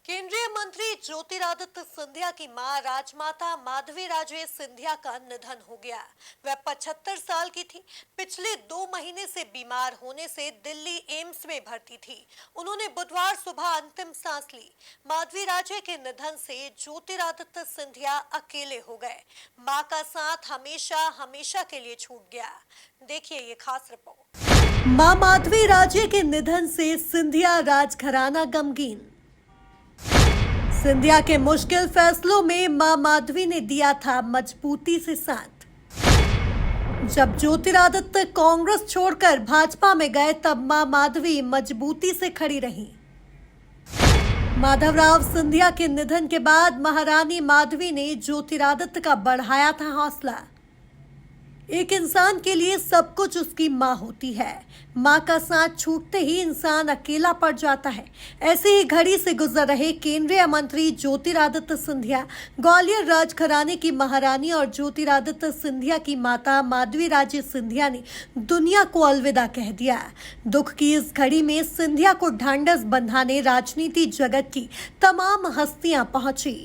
केंद्रीय मंत्री ज्योतिरादित्य सिंधिया की मां राजमाता माधवी राजे सिंधिया का निधन हो गया। वह 75 साल की थी। पिछले 2 महीने से बीमार होने से दिल्ली एम्स में भर्ती थी। उन्होंने बुधवार सुबह अंतिम सांस ली। माधवी राजे के निधन से ज्योतिरादित्य सिंधिया अकेले हो गए। मां का साथ हमेशा हमेशा के लिए छूट गया। देखिए ये खास रिपोर्ट। मां माधवी राजे के निधन से सिंधिया राजघराना गमगीन। सिंधिया के मुश्किल फैसलों में मां माधवी ने दिया था मजबूती से साथ। जब ज्योतिरादित्य कांग्रेस छोड़कर भाजपा में गए तब मां माधवी मजबूती से खड़ी रहीं। माधवराव सिंधिया के निधन के बाद महारानी माधवी ने ज्योतिरादित्य का बढ़ाया था हौसला। एक इंसान के लिए सब कुछ उसकी मां होती है। मां का साथ छूटते ही इंसान अकेला पड़ जाता है। ऐसे ही घड़ी से गुजर रहे केंद्रीय मंत्री ज्योतिरादित्य सिंधिया ग्वालियर राजघराने की महारानी और ज्योतिरादित्य सिंधिया की माता माधवी राजे सिंधिया ने दुनिया को अलविदा कह दिया। दुख की इस घड़ी में सिंधिया को ढांढस बंधाने राजनीति जगत की तमाम हस्तियां पहुंची।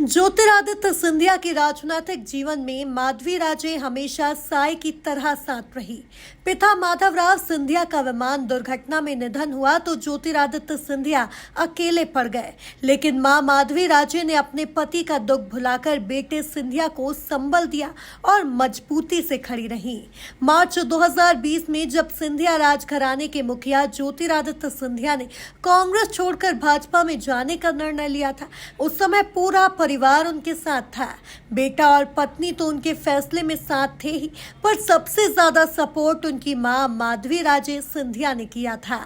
ज्योतिरादित्य सिंधिया के राजनीतिक जीवन में माधवी राजे हमेशा साई की तरह साथ रही। पिता माधवराव सिंधिया का विमान दुर्घटना में निधन हुआ तो ज्योतिरादित्य सिंधिया अकेले पड़ गए, लेकिन मां माधवी राजे ने अपने पति का दुख भुलाकर बेटे सिंधिया को संबल दिया और मजबूती से खड़ी रही। मार्च 2020 में जब सिंधिया राजघराने के मुखिया ज्योतिरादित्य सिंधिया ने कांग्रेस छोड़कर भाजपा में जाने का निर्णय लिया था, उस समय पूरा परिवार उनके साथ था। बेटा और पत्नी तो उनके फैसले में साथ थे ही, पर सबसे ज्यादा सपोर्ट उनकी मां माधवी राजे सिंधिया ने किया था।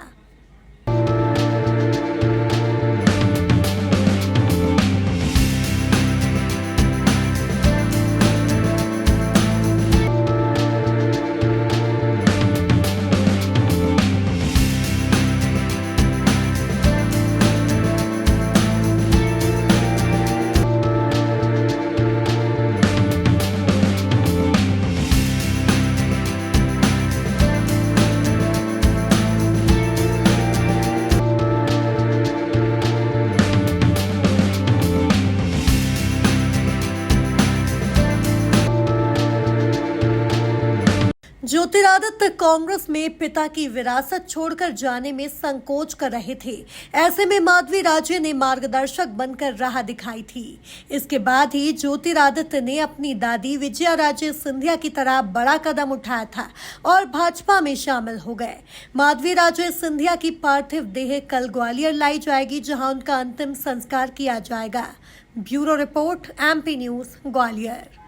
ज्योतिरादित्य कांग्रेस में पिता की विरासत छोड़कर जाने में संकोच कर रहे थे। ऐसे में माधवी राजे ने मार्गदर्शक बनकर राह दिखाई थी। इसके बाद ही ज्योतिरादित्य ने अपनी दादी विजया राजे सिंधिया की तरह बड़ा कदम उठाया था और भाजपा में शामिल हो गए। माधवी राजे सिंधिया की पार्थिव देह कल ग्वालियर लाई जाएगी, जहां उनका अंतिम संस्कार किया जाएगा। Bureau report, MP news, Gwalior.